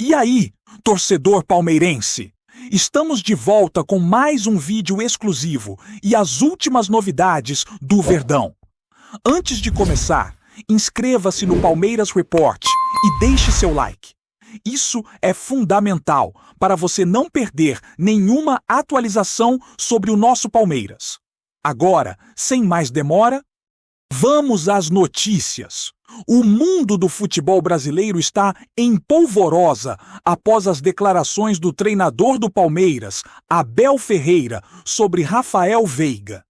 E aí, torcedor palmeirense? Estamos de volta com mais um vídeo exclusivo e as últimas novidades do Verdão. Antes de começar, inscreva-se no Palmeiras Report e deixe seu like. Isso é fundamental para você não perder nenhuma atualização sobre o nosso Palmeiras. Agora, sem mais demora, vamos às notícias. O mundo do futebol brasileiro está em polvorosa após as declarações do treinador do Palmeiras, Abel Ferreira, sobre Rafael Veiga.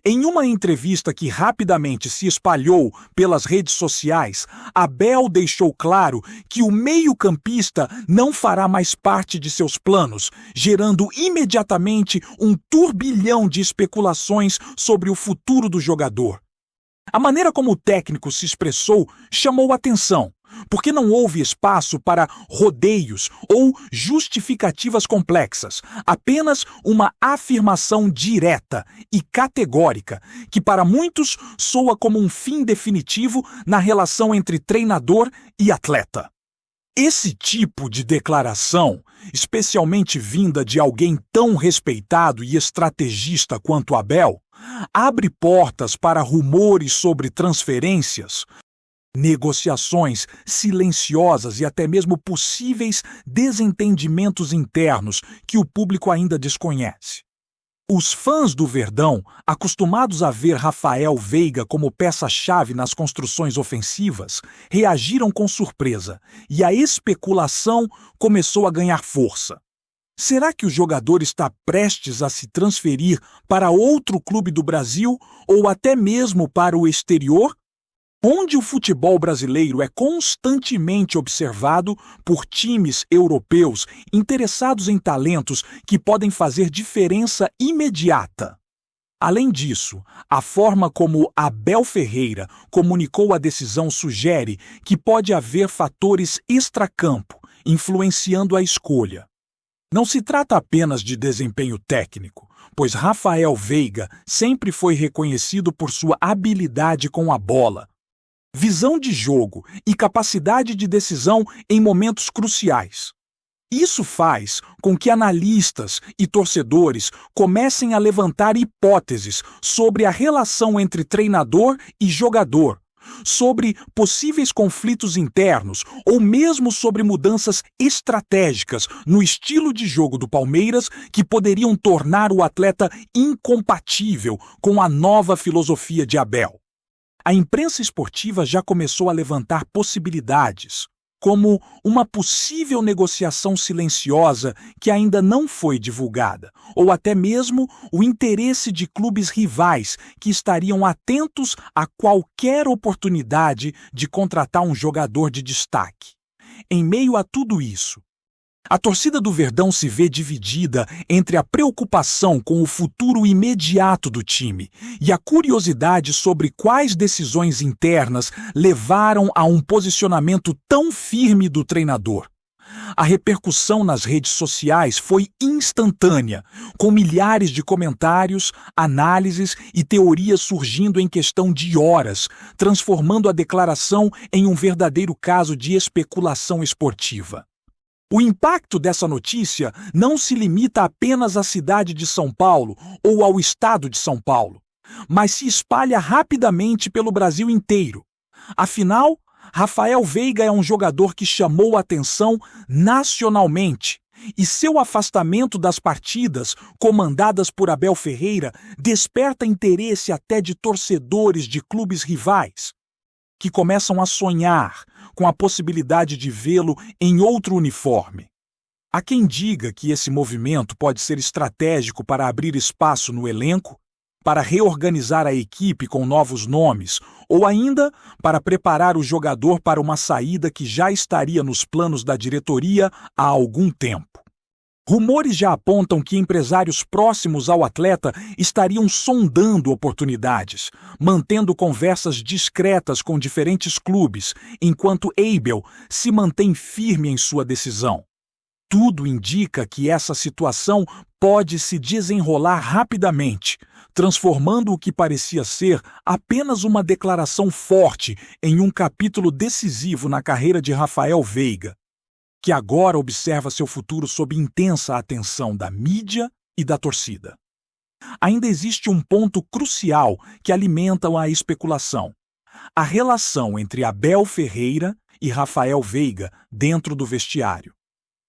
Em uma entrevista que rapidamente se espalhou pelas redes sociais, Abel deixou claro que o meio-campista não fará mais parte de seus planos, gerando imediatamente um turbilhão de especulações sobre o futuro do jogador. A maneira como o técnico se expressou chamou atenção, porque não houve espaço para rodeios ou justificativas complexas, apenas uma afirmação direta e categórica, que para muitos soa como um fim definitivo na relação entre treinador e atleta. Esse tipo de declaração, especialmente vinda de alguém tão respeitado e estrategista quanto Abel, abre portas para rumores sobre transferências, negociações silenciosas e até mesmo possíveis desentendimentos internos que o público ainda desconhece. Os fãs do Verdão, acostumados a ver Rafael Veiga como peça-chave nas construções ofensivas, reagiram com surpresa e a especulação começou a ganhar força. Será que o jogador está prestes a se transferir para outro clube do Brasil ou até mesmo para o exterior? Onde o futebol brasileiro é constantemente observado por times europeus interessados em talentos que podem fazer diferença imediata. Além disso, a forma como Abel Ferreira comunicou a decisão sugere que pode haver fatores extracampo influenciando a escolha. Não se trata apenas de desempenho técnico, pois Rafael Veiga sempre foi reconhecido por sua habilidade com a bola, visão de jogo e capacidade de decisão em momentos cruciais. Isso faz com que analistas e torcedores comecem a levantar hipóteses sobre a relação entre treinador e jogador, sobre possíveis conflitos internos ou mesmo sobre mudanças estratégicas no estilo de jogo do Palmeiras que poderiam tornar o atleta incompatível com a nova filosofia de Abel. A imprensa esportiva já começou a levantar possibilidades, como uma possível negociação silenciosa que ainda não foi divulgada, ou até mesmo o interesse de clubes rivais que estariam atentos a qualquer oportunidade de contratar um jogador de destaque. Em meio a tudo isso, a torcida do Verdão se vê dividida entre a preocupação com o futuro imediato do time e a curiosidade sobre quais decisões internas levaram a um posicionamento tão firme do treinador. A repercussão nas redes sociais foi instantânea, com milhares de comentários, análises e teorias surgindo em questão de horas, transformando a declaração em um verdadeiro caso de especulação esportiva. O impacto dessa notícia não se limita apenas à cidade de São Paulo ou ao estado de São Paulo, mas se espalha rapidamente pelo Brasil inteiro. Afinal, Rafael Veiga é um jogador que chamou a atenção nacionalmente, e seu afastamento das partidas comandadas por Abel Ferreira desperta interesse até de torcedores de clubes rivais, que começam a sonhar com a possibilidade de vê-lo em outro uniforme. Há quem diga que esse movimento pode ser estratégico para abrir espaço no elenco, para reorganizar a equipe com novos nomes, ou ainda para preparar o jogador para uma saída que já estaria nos planos da diretoria há algum tempo. Rumores já apontam que empresários próximos ao atleta estariam sondando oportunidades, mantendo conversas discretas com diferentes clubes, enquanto Abel se mantém firme em sua decisão. Tudo indica que essa situação pode se desenrolar rapidamente, transformando o que parecia ser apenas uma declaração forte em um capítulo decisivo na carreira de Rafael Veiga. que agora observa seu futuro sob intensa atenção da mídia e da torcida. Ainda existe um ponto crucial que alimenta a especulação: a relação entre Abel Ferreira e Rafael Veiga dentro do vestiário.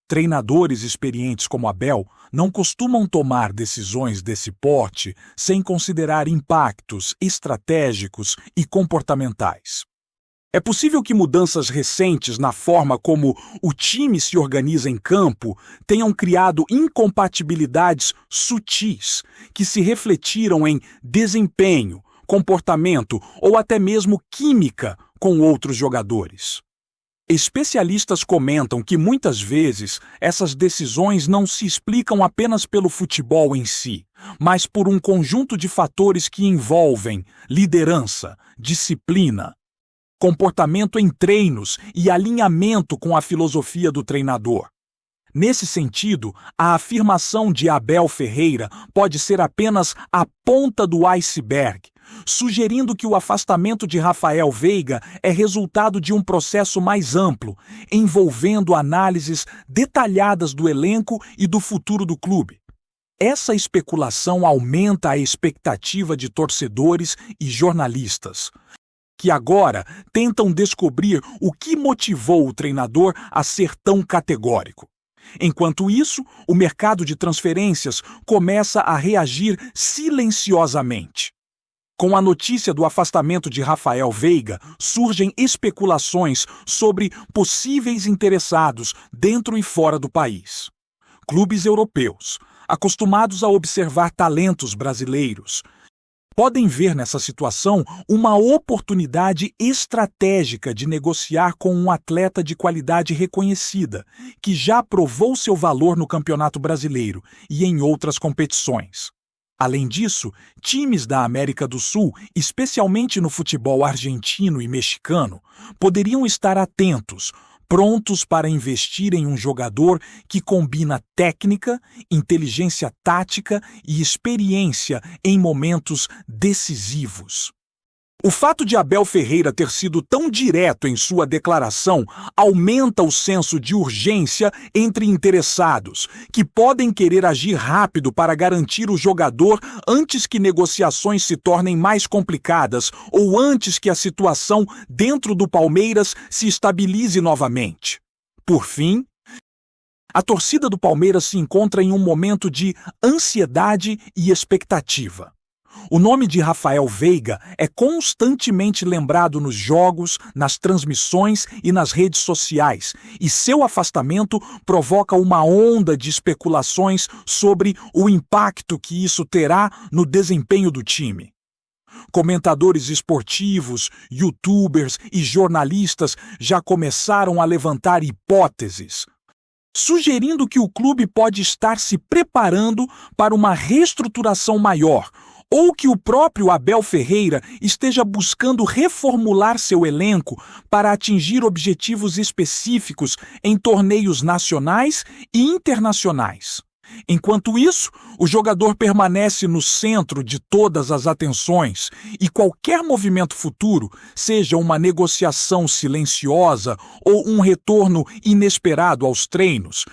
Treinadores experientes como Abel não costumam tomar decisões desse porte sem considerar impactos estratégicos e comportamentais. É possível que mudanças recentes na forma como o time se organiza em campo tenham criado incompatibilidades sutis que se refletiram em desempenho, comportamento ou até mesmo química com outros jogadores. Especialistas comentam que muitas vezes essas decisões não se explicam apenas pelo futebol em si, mas por um conjunto de fatores que envolvem liderança, disciplina, comportamento em treinos e alinhamento com a filosofia do treinador. Nesse sentido, a afirmação de Abel Ferreira pode ser apenas a ponta do iceberg, sugerindo que o afastamento de Rafael Veiga é resultado de um processo mais amplo, envolvendo análises detalhadas do elenco e do futuro do clube. Essa especulação aumenta a expectativa de torcedores e jornalistas, que agora tentam descobrir o que motivou o treinador a ser tão categórico. Enquanto isso, o mercado de transferências começa a reagir silenciosamente. Com a notícia do afastamento de Rafael Veiga, surgem especulações sobre possíveis interessados dentro e fora do país. Clubes europeus, acostumados a observar talentos brasileiros, podem ver nessa situação uma oportunidade estratégica de negociar com um atleta de qualidade reconhecida, que já provou seu valor no Campeonato Brasileiro e em outras competições. Além disso, times da América do Sul, especialmente no futebol argentino e mexicano, poderiam estar atentos, prontos para investir em um jogador que combina técnica, inteligência tática e experiência em momentos decisivos. O fato de Abel Ferreira ter sido tão direto em sua declaração aumenta o senso de urgência entre interessados, que podem querer agir rápido para garantir o jogador antes que negociações se tornem mais complicadas ou antes que a situação dentro do Palmeiras se estabilize novamente. Por fim, a torcida do Palmeiras se encontra em um momento de ansiedade e expectativa. O nome de Rafael Veiga é constantemente lembrado nos jogos, nas transmissões e nas redes sociais, e seu afastamento provoca uma onda de especulações sobre o impacto que isso terá no desempenho do time. Comentadores esportivos, youtubers e jornalistas já começaram a levantar hipóteses, sugerindo que o clube pode estar se preparando para uma reestruturação maior, ou que o próprio Abel Ferreira esteja buscando reformular seu elenco para atingir objetivos específicos em torneios nacionais e internacionais. Enquanto isso, o jogador permanece no centro de todas as atenções e qualquer movimento futuro, seja uma negociação silenciosa ou um retorno inesperado aos treinos,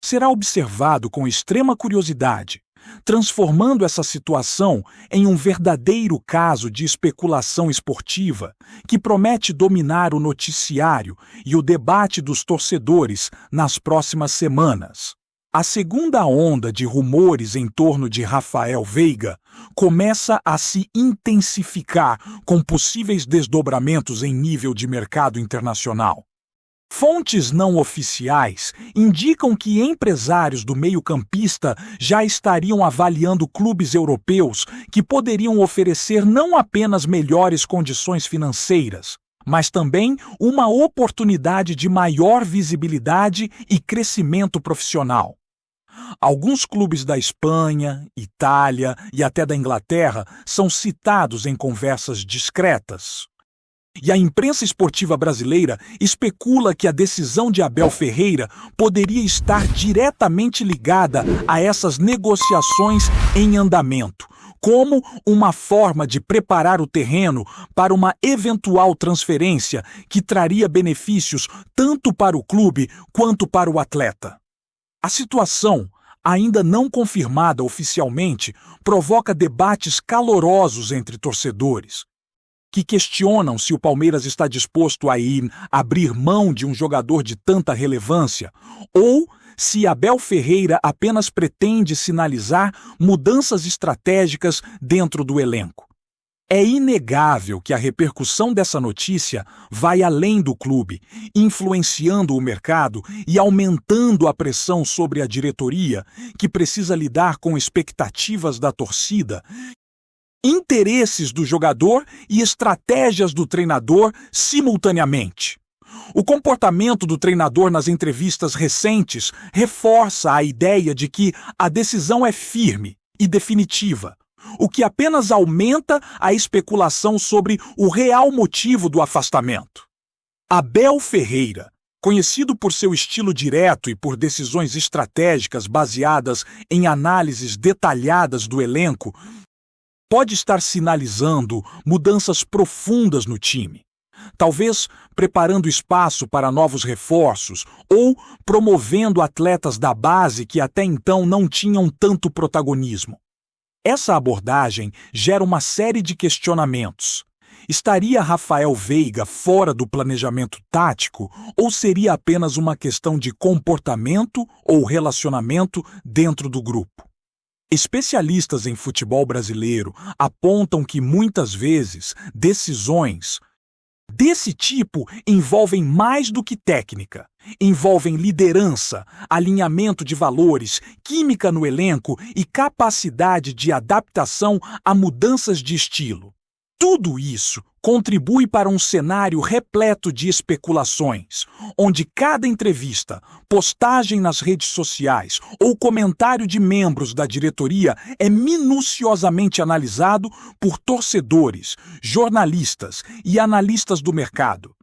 será observado com extrema curiosidade, transformando essa situação em um verdadeiro caso de especulação esportiva que promete dominar o noticiário e o debate dos torcedores nas próximas semanas. A segunda onda de rumores em torno de Rafael Veiga começa a se intensificar com possíveis desdobramentos em nível de mercado internacional. Fontes não oficiais indicam que empresários do meio-campista já estariam avaliando clubes europeus que poderiam oferecer não apenas melhores condições financeiras, mas também uma oportunidade de maior visibilidade e crescimento profissional. Alguns clubes da Espanha, Itália e até da Inglaterra são citados em conversas discretas. E a imprensa esportiva brasileira especula que a decisão de Abel Ferreira poderia estar diretamente ligada a essas negociações em andamento, como uma forma de preparar o terreno para uma eventual transferência que traria benefícios tanto para o clube quanto para o atleta. A situação, ainda não confirmada oficialmente, provoca debates calorosos entre torcedores, que questionam se o Palmeiras está disposto a abrir mão de um jogador de tanta relevância ou se Abel Ferreira apenas pretende sinalizar mudanças estratégicas dentro do elenco. É inegável que a repercussão dessa notícia vai além do clube, influenciando o mercado e aumentando a pressão sobre a diretoria, que precisa lidar com expectativas da torcida, interesses do jogador e estratégias do treinador simultaneamente. O comportamento do treinador nas entrevistas recentes reforça a ideia de que a decisão é firme e definitiva, o que apenas aumenta a especulação sobre o real motivo do afastamento. Abel Ferreira, conhecido por seu estilo direto e por decisões estratégicas baseadas em análises detalhadas do elenco, pode estar sinalizando mudanças profundas no time, talvez preparando espaço para novos reforços ou promovendo atletas da base que até então não tinham tanto protagonismo. Essa abordagem gera uma série de questionamentos. Estaria Rafael Veiga fora do planejamento tático ou seria apenas uma questão de comportamento ou relacionamento dentro do grupo? Especialistas em futebol brasileiro apontam que muitas vezes decisões desse tipo envolvem mais do que técnica, envolvem liderança, alinhamento de valores, química no elenco e capacidade de adaptação a mudanças de estilo. Tudo isso contribui para um cenário repleto de especulações, onde cada entrevista, postagem nas redes sociais ou comentário de membros da diretoria é minuciosamente analisado por torcedores, jornalistas e analistas do mercado,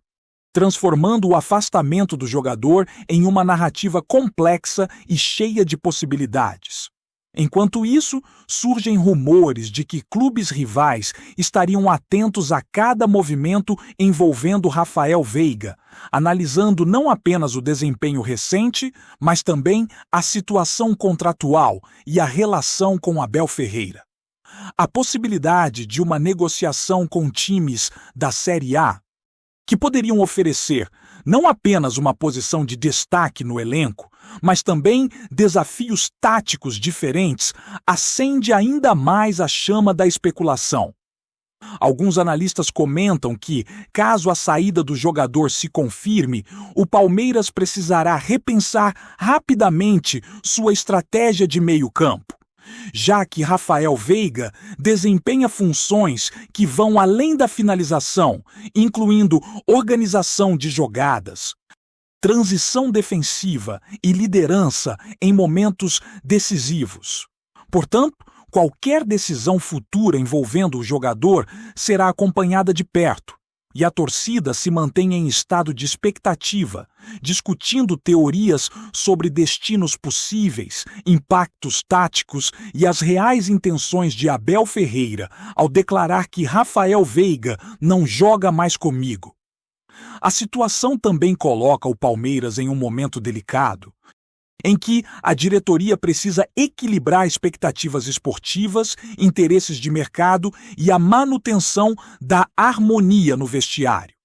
transformando o afastamento do jogador em uma narrativa complexa e cheia de possibilidades. Enquanto isso, surgem rumores de que clubes rivais estariam atentos a cada movimento envolvendo Rafael Veiga, analisando não apenas o desempenho recente, mas também a situação contratual e a relação com Abel Ferreira. A possibilidade de uma negociação com times da Série A, que poderiam oferecer não apenas uma posição de destaque no elenco, mas também desafios táticos diferentes, acende ainda mais a chama da especulação. Alguns analistas comentam que, caso a saída do jogador se confirme, o Palmeiras precisará repensar rapidamente sua estratégia de meio-campo, já que Rafael Veiga desempenha funções que vão além da finalização, incluindo organização de jogadas, transição defensiva e liderança em momentos decisivos. Portanto, qualquer decisão futura envolvendo o jogador será acompanhada de perto, e a torcida se mantém em estado de expectativa, discutindo teorias sobre destinos possíveis, impactos táticos e as reais intenções de Abel Ferreira ao declarar que Rafael Veiga não joga mais comigo. A situação também coloca o Palmeiras em um momento delicado, em que a diretoria precisa equilibrar expectativas esportivas, interesses de mercado e a manutenção da harmonia no vestiário.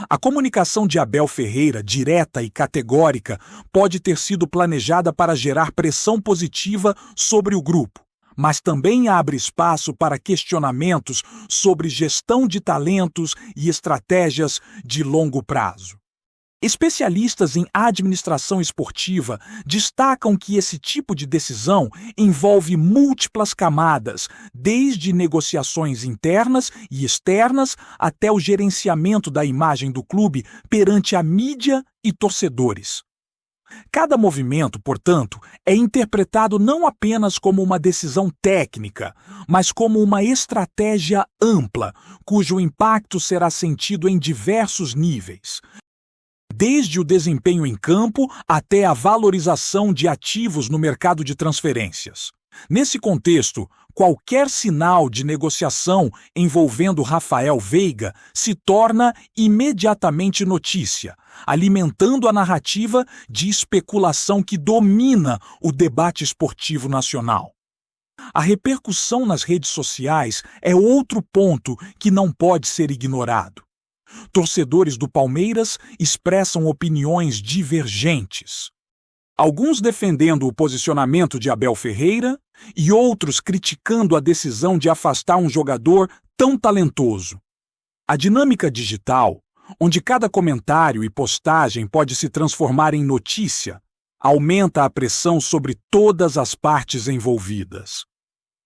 A comunicação de Abel Ferreira, direta e categórica, pode ter sido planejada para gerar pressão positiva sobre o grupo, mas também abre espaço para questionamentos sobre gestão de talentos e estratégias de longo prazo. Especialistas em administração esportiva destacam que esse tipo de decisão envolve múltiplas camadas, desde negociações internas e externas até o gerenciamento da imagem do clube perante a mídia e torcedores. Cada movimento, portanto, é interpretado não apenas como uma decisão técnica, mas como uma estratégia ampla, cujo impacto será sentido em diversos níveis, desde o desempenho em campo até a valorização de ativos no mercado de transferências. Nesse contexto, qualquer sinal de negociação envolvendo Rafael Veiga se torna imediatamente notícia, alimentando a narrativa de especulação que domina o debate esportivo nacional. A repercussão nas redes sociais é outro ponto que não pode ser ignorado. Torcedores do Palmeiras expressam opiniões divergentes. Alguns defendendo o posicionamento de Abel Ferreira e outros criticando a decisão de afastar um jogador tão talentoso. A dinâmica digital, onde cada comentário e postagem pode se transformar em notícia, aumenta a pressão sobre todas as partes envolvidas.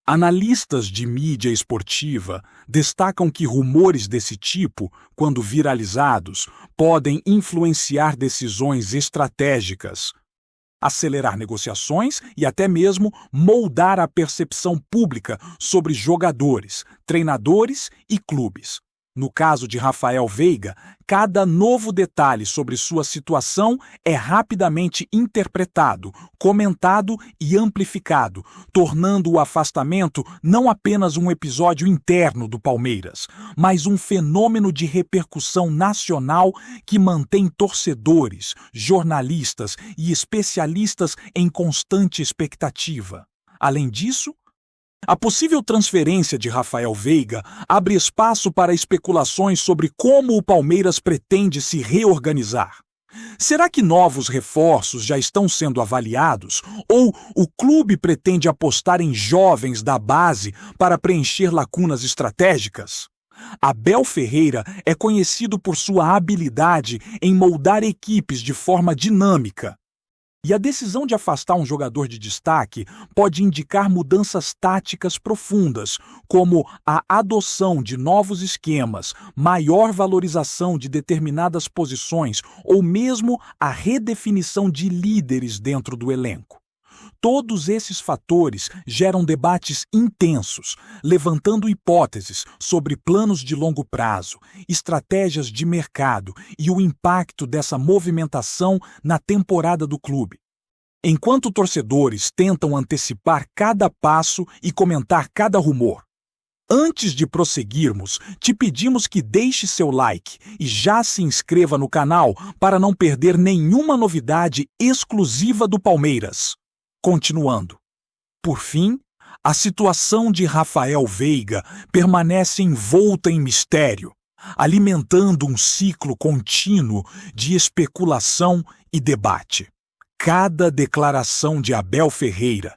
Analistas de mídia esportiva destacam que rumores desse tipo, quando viralizados, podem influenciar decisões estratégicas, acelerar negociações e até mesmo moldar a percepção pública sobre jogadores, treinadores e clubes. No caso de Rafael Veiga, cada novo detalhe sobre sua situação é rapidamente interpretado, comentado e amplificado, tornando o afastamento não apenas um episódio interno do Palmeiras, mas um fenômeno de repercussão nacional que mantém torcedores, jornalistas e especialistas em constante expectativa. Além disso, a possível transferência de Rafael Veiga abre espaço para especulações sobre como o Palmeiras pretende se reorganizar. Será que novos reforços já estão sendo avaliados? Ou o clube pretende apostar em jovens da base para preencher lacunas estratégicas? Abel Ferreira é conhecido por sua habilidade em moldar equipes de forma dinâmica. E a decisão de afastar um jogador de destaque pode indicar mudanças táticas profundas, como a adoção de novos esquemas, maior valorização de determinadas posições ou mesmo a redefinição de líderes dentro do elenco. Todos esses fatores geram debates intensos, levantando hipóteses sobre planos de longo prazo, estratégias de mercado e o impacto dessa movimentação na temporada do clube. Enquanto torcedores tentam antecipar cada passo e comentar cada rumor, antes de prosseguirmos, te pedimos que deixe seu like e já se inscreva no canal para não perder nenhuma novidade exclusiva do Palmeiras. Continuando. Por fim, a situação de Rafael Veiga permanece envolta em mistério, alimentando um ciclo contínuo de especulação e debate. Cada declaração de Abel Ferreira,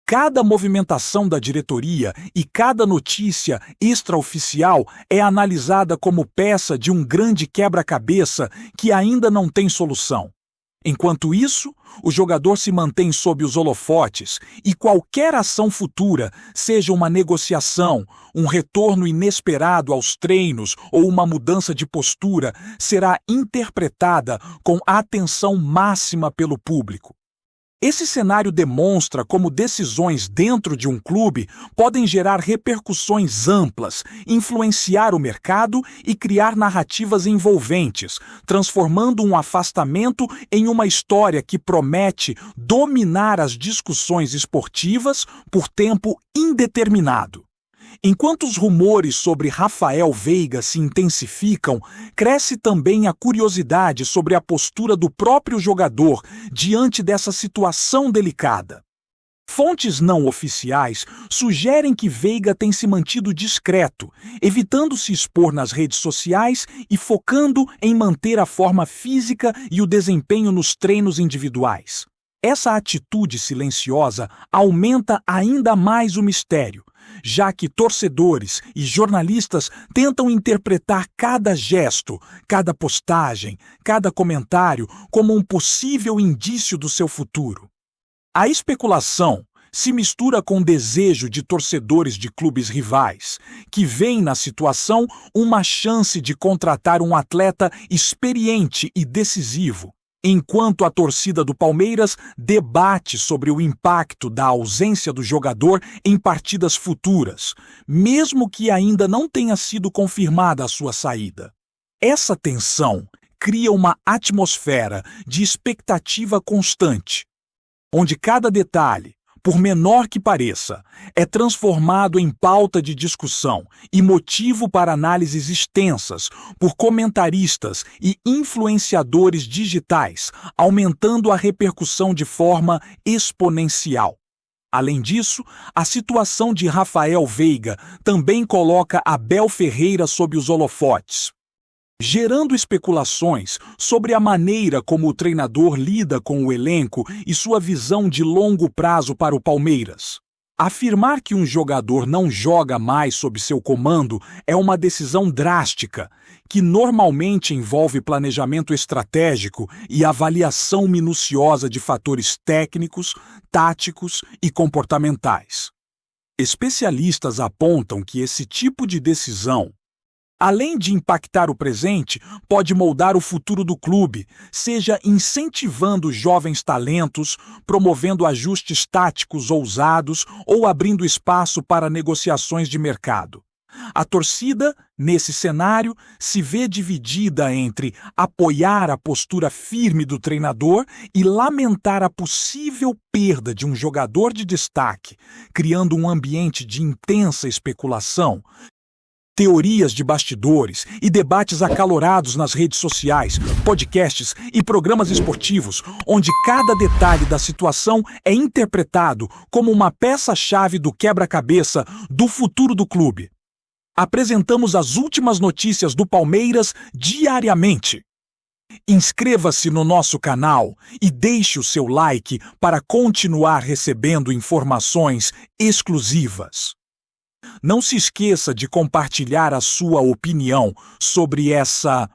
cada movimentação da diretoria e cada notícia extraoficial é analisada como peça de um grande quebra-cabeça que ainda não tem solução. Enquanto isso, o jogador se mantém sob os holofotes e qualquer ação futura, seja uma negociação, um retorno inesperado aos treinos ou uma mudança de postura, será interpretada com atenção máxima pelo público. Esse cenário demonstra como decisões dentro de um clube podem gerar repercussões amplas, influenciar o mercado e criar narrativas envolventes, transformando um afastamento em uma história que promete dominar as discussões esportivas por tempo indeterminado. Enquanto os rumores sobre Rafael Veiga se intensificam, cresce também a curiosidade sobre a postura do próprio jogador diante dessa situação delicada. Fontes não oficiais sugerem que Veiga tem se mantido discreto, evitando se expor nas redes sociais e focando em manter a forma física e o desempenho nos treinos individuais. Essa atitude silenciosa aumenta ainda mais o mistério, já que torcedores e jornalistas tentam interpretar cada gesto, cada postagem, cada comentário como um possível indício do seu futuro. A especulação se mistura com o desejo de torcedores de clubes rivais, que veem na situação uma chance de contratar um atleta experiente e decisivo, enquanto a torcida do Palmeiras debate sobre o impacto da ausência do jogador em partidas futuras, mesmo que ainda não tenha sido confirmada a sua saída. Essa tensão cria uma atmosfera de expectativa constante, onde cada detalhe, por menor que pareça, é transformado em pauta de discussão e motivo para análises extensas por comentaristas e influenciadores digitais, aumentando a repercussão de forma exponencial. Além disso, a situação de Rafael Veiga também coloca Abel Ferreira sob os holofotes, gerando especulações sobre a maneira como o treinador lida com o elenco e sua visão de longo prazo para o Palmeiras. Afirmar que um jogador não joga mais sob seu comando é uma decisão drástica, que normalmente envolve planejamento estratégico e avaliação minuciosa de fatores técnicos, táticos e comportamentais. Especialistas apontam que esse tipo de decisão, além de impactar o presente, pode moldar o futuro do clube, seja incentivando jovens talentos, promovendo ajustes táticos ousados ou abrindo espaço para negociações de mercado. A torcida, nesse cenário, se vê dividida entre apoiar a postura firme do treinador e lamentar a possível perda de um jogador de destaque, criando um ambiente de intensa especulação. Teorias de bastidores e debates acalorados nas redes sociais, podcasts e programas esportivos, onde cada detalhe da situação é interpretado como uma peça-chave do quebra-cabeça do futuro do clube. Apresentamos as últimas notícias do Palmeiras diariamente. Inscreva-se no nosso canal e deixe o seu like para continuar recebendo informações exclusivas. Não se esqueça de compartilhar a sua opinião sobre essa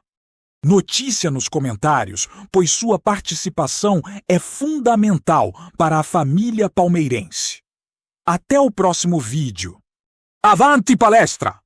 notícia nos comentários, pois sua participação é fundamental para a família palmeirense. Até o próximo vídeo. Avante palestra!